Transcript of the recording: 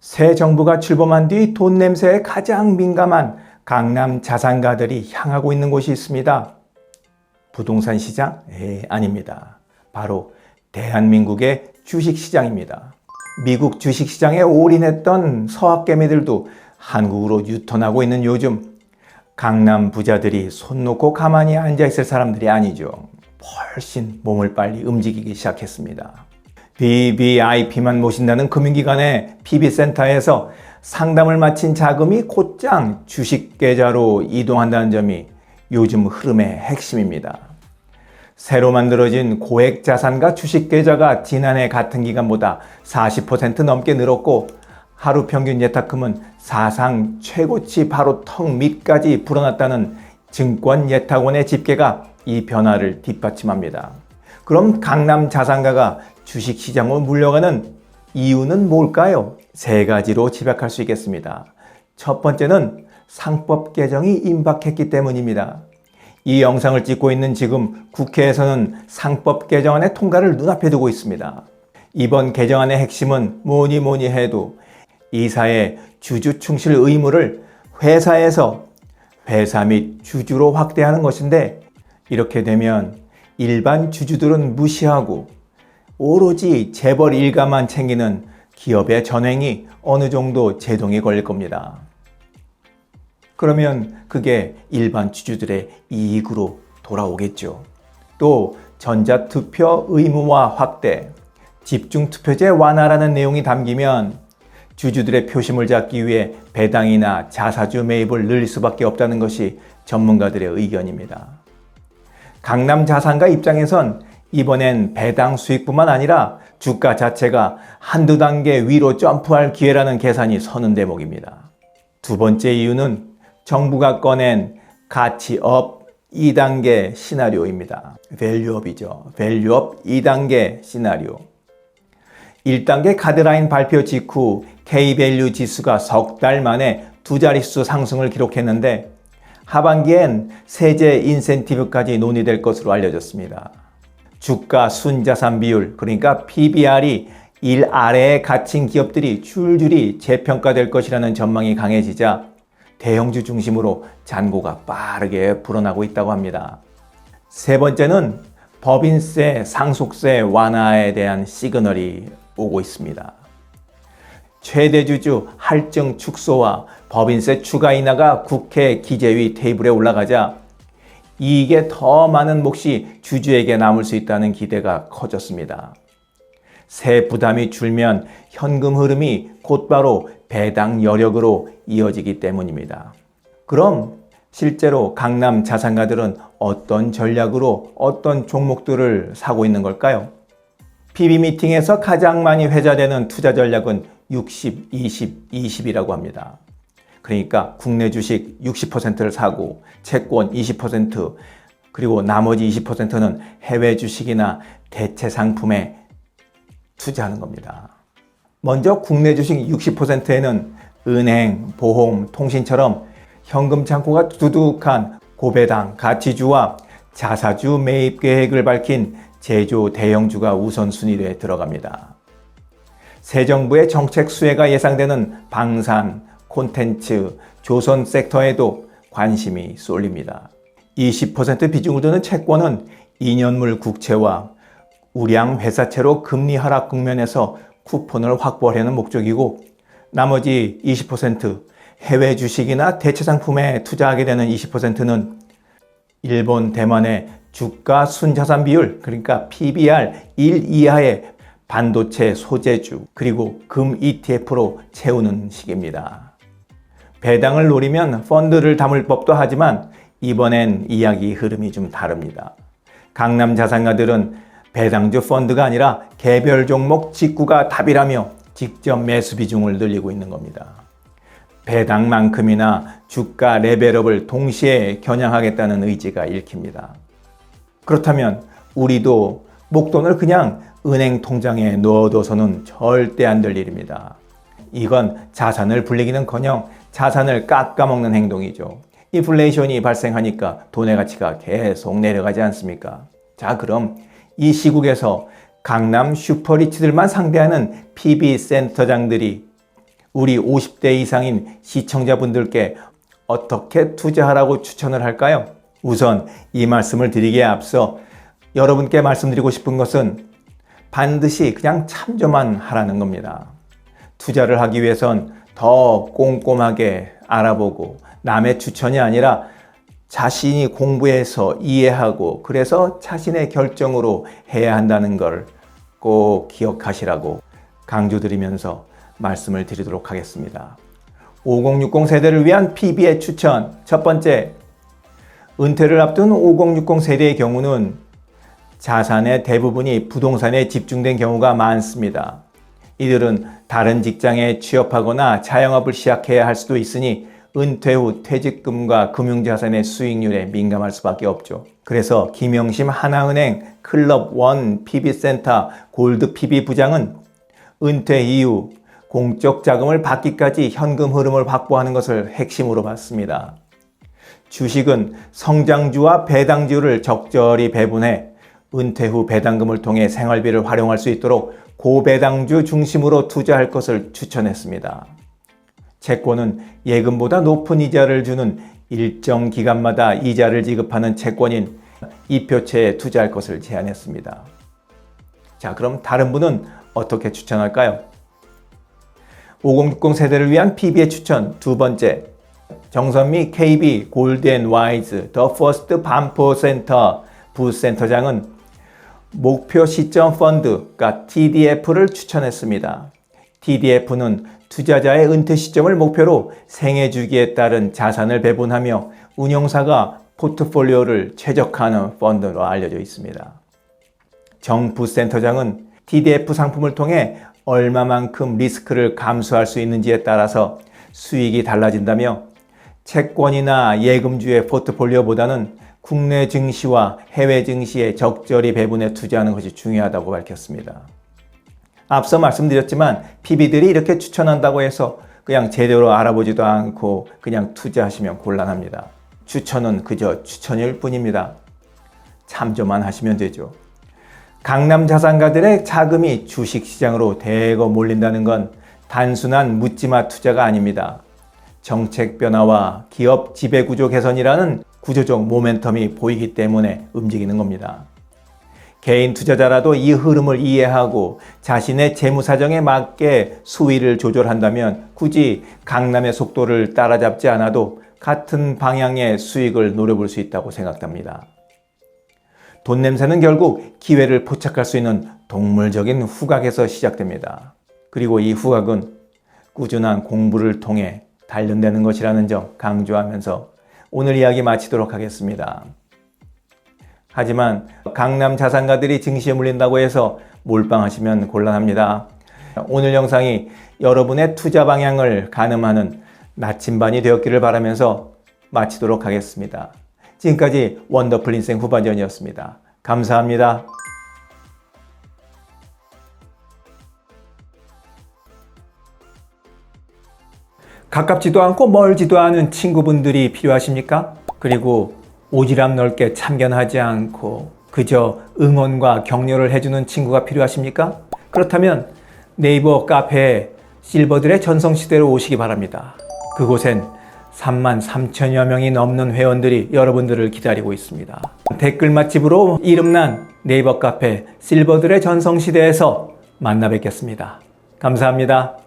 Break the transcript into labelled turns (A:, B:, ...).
A: 새 정부가 출범한 뒤 돈 냄새에 가장 민감한 강남 자산가들이 향하고 있는 곳이 있습니다. 부동산 시장? 아닙니다. 바로 대한민국의 주식시장입니다. 미국 주식시장에 올인했던 서학개미들도 한국으로 유턴하고 있는 요즘, 강남 부자들이 손 놓고 가만히 앉아있을 사람들이 아니죠. 훨씬 몸을 빨리 움직이기 시작했습니다. VVIP만 모신다는 금융기관의 PB센터에서 상담을 마친 자금이 곧장 주식계좌로 이동한다는 점이 요즘 흐름의 핵심입니다. 새로 만들어진 고액자산가 주식계좌가 지난해 같은 기간보다 40% 넘게 늘었고, 하루 평균 예탁금은 사상 최고치 바로 턱 밑까지 불어났다는 증권예탁원의 집계가 이 변화를 뒷받침합니다. 그럼 강남 자산가가 주식시장으로 물려가는 이유는 뭘까요? 세 가지로 집약할 수 있겠습니다. 첫 번째는 상법 개정이 임박했기 때문입니다. 이 영상을 찍고 있는 지금 국회에서는 상법 개정안의 통과를 눈앞에 두고 있습니다. 이번 개정안의 핵심은 뭐니 해도 이사의 주주 충실 의무를 회사에서 회사 및 주주로 확대하는 것인데, 이렇게 되면 일반 주주들은 무시하고 오로지 재벌 일가만 챙기는 기업의 전횡이 어느 정도 제동이 걸릴 겁니다. 그러면 그게 일반 주주들의 이익으로 돌아오겠죠. 또 전자투표 의무화 확대, 집중투표제 완화라는 내용이 담기면 주주들의 표심을 잡기 위해 배당이나 자사주 매입을 늘릴 수밖에 없다는 것이 전문가들의 의견입니다. 강남 자산가 입장에선 이번엔 배당 수익뿐만 아니라 주가 자체가 한두 단계 위로 점프할 기회라는 계산이 서는 대목입니다. 두 번째 이유는 정부가 꺼낸 가치업 2단계 시나리오입니다. 밸류업이죠. 밸류업 2단계 시나리오. 1단계 가드라인 발표 직후 K밸류 지수가 석 달 만에 두 자릿수 상승을 기록했는데, 하반기엔 세제 인센티브까지 논의될 것으로 알려졌습니다. 주가 순자산 비율, 그러니까 PBR이 1 아래에 갇힌 기업들이 줄줄이 재평가될 것이라는 전망이 강해지자 대형주 중심으로 잔고가 빠르게 불어나고 있다고 합니다. 세 번째는 법인세, 상속세 완화에 대한 시그널이 오고 있습니다. 최대주주 할증 축소와 법인세 추가 인하가 국회 기재위 테이블에 올라가자 이익에 더 많은 몫이 주주에게 남을 수 있다는 기대가 커졌습니다. 세 부담이 줄면 현금 흐름이 곧바로 배당 여력으로 이어지기 때문입니다. 그럼 실제로 강남 자산가들은 어떤 전략으로 어떤 종목들을 사고 있는 걸까요? PB미팅에서 가장 많이 회자되는 투자 전략은 60, 20, 20이라고 합니다. 그러니까 국내 주식 60%를 사고 채권 20%, 그리고 나머지 20%는 해외 주식이나 대체 상품에 투자하는 겁니다. 먼저 국내 주식 60%에는 은행, 보험, 통신처럼 현금 창고가 두둑한 고배당 가치주와 자사주 매입 계획을 밝힌 제조 대형주가 우선순위에 들어갑니다. 새 정부의 정책 수혜가 예상되는 방산, 콘텐츠, 조선 섹터에도 관심이 쏠립니다. 20% 비중을 두는 채권은 2년물 국채와 우량 회사채로 금리 하락 국면에서 쿠폰을 확보하려는 목적이고, 나머지 20% 해외 주식이나 대체 상품에 투자하게 되는 20%는 일본, 대만의 주가 순자산 비율, 그러니까 PBR 1 이하의 반도체 소재주, 그리고 금 ETF로 채우는 식입니다. 배당을 노리면 펀드를 담을 법도 하지만 이번엔 이야기 흐름이 좀 다릅니다. 강남 자산가들은 배당주 펀드가 아니라 개별 종목 직구가 답이라며 직접 매수 비중을 늘리고 있는 겁니다. 배당만큼이나 주가 레벨업을 동시에 겨냥하겠다는 의지가 읽힙니다. 그렇다면 우리도 목돈을 그냥 은행 통장에 넣어둬서는 절대 안 될 일입니다. 이건 자산을 불리기는커녕 자산을 깎아먹는 행동이죠. 인플레이션이 발생하니까 돈의 가치가 계속 내려가지 않습니까? 자, 그럼 이 시국에서 강남 슈퍼리치들만 상대하는 PB센터장들이 우리 50대 이상인 시청자분들께 어떻게 투자하라고 추천을 할까요? 우선 이 말씀을 드리기에 앞서 여러분께 말씀드리고 싶은 것은 반드시 그냥 참조만 하라는 겁니다. 투자를 하기 위해선 더 꼼꼼하게 알아보고 남의 추천이 아니라 자신이 공부해서 이해하고 그래서 자신의 결정으로 해야 한다는 걸 꼭 기억하시라고 강조드리면서 말씀을 드리도록 하겠습니다. 5060 세대를 위한 PB의 추천. 첫 번째, 은퇴를 앞둔 5060 세대의 경우는 자산의 대부분이 부동산에 집중된 경우가 많습니다. 이들은 다른 직장에 취업하거나 자영업을 시작해야 할 수도 있으니 은퇴 후 퇴직금과 금융자산의 수익률에 민감할 수밖에 없죠. 그래서 김영심 하나은행 클럽1 PB센터 골드 PB 부장은 은퇴 이후 공적 자금을 받기까지 현금 흐름을 확보하는 것을 핵심으로 봤습니다. 주식은 성장주와 배당주를 적절히 배분해 은퇴 후 배당금을 통해 생활비를 활용할 수 있도록 고배당주 중심으로 투자할 것을 추천했습니다. 채권은 예금보다 높은 이자를 주는 일정 기간마다 이자를 지급하는 채권인 이표채에 투자할 것을 제안했습니다. 자, 그럼 다른 분은 어떻게 추천할까요? 5060 세대를 위한 PB의 추천 두 번째, 정선미 KB 골드앤와이즈 더 퍼스트 반포센터 부센터장은 목표 시점 펀드가 TDF를 추천했습니다. TDF는 투자자의 은퇴 시점을 목표로 생애 주기에 따른 자산을 배분하며 운용사가 포트폴리오를 최적화하는 펀드로 알려져 있습니다. 정 부센터장은 TDF 상품을 통해 얼마만큼 리스크를 감수할 수 있는지에 따라서 수익이 달라진다며 채권이나 예금주의 포트폴리오보다는 국내 증시와 해외 증시에 적절히 배분해 투자하는 것이 중요하다고 밝혔습니다. 앞서 말씀드렸지만 PB들이 이렇게 추천한다고 해서 그냥 제대로 알아보지도 않고 그냥 투자하시면 곤란합니다. 추천은 그저 추천일 뿐입니다. 참조만 하시면 되죠. 강남 자산가들의 자금이 주식시장으로 대거 몰린다는 건 단순한 묻지마 투자가 아닙니다. 정책 변화와 기업 지배구조 개선이라는 구조적 모멘텀이 보이기 때문에 움직이는 겁니다. 개인 투자자라도 이 흐름을 이해하고 자신의 재무 사정에 맞게 수위를 조절한다면 굳이 강남의 속도를 따라잡지 않아도 같은 방향의 수익을 노려볼 수 있다고 생각합니다. 돈 냄새는 결국 기회를 포착할 수 있는 동물적인 후각에서 시작됩니다. 그리고 이 후각은 꾸준한 공부를 통해 단련되는 것이라는 점 강조하면서 오늘 이야기 마치도록 하겠습니다. 하지만 강남 자산가들이 증시에 물린다고 해서 몰빵하시면 곤란합니다. 오늘 영상이 여러분의 투자 방향을 가늠하는 나침반이 되었기를 바라면서 마치도록 하겠습니다. 지금까지 원더풀 인생 후반전이었습니다. 감사합니다. 가깝지도 않고 멀지도 않은 친구분들이 필요하십니까? 그리고 오지랖 넓게 참견하지 않고 그저 응원과 격려를 해주는 친구가 필요하십니까? 그렇다면 네이버 카페 실버들의 전성시대로 오시기 바랍니다. 그곳엔 33,000여 명이 넘는 회원들이 여러분들을 기다리고 있습니다. 댓글 맛집으로 이름난 네이버 카페 실버들의 전성시대에서 만나 뵙겠습니다. 감사합니다.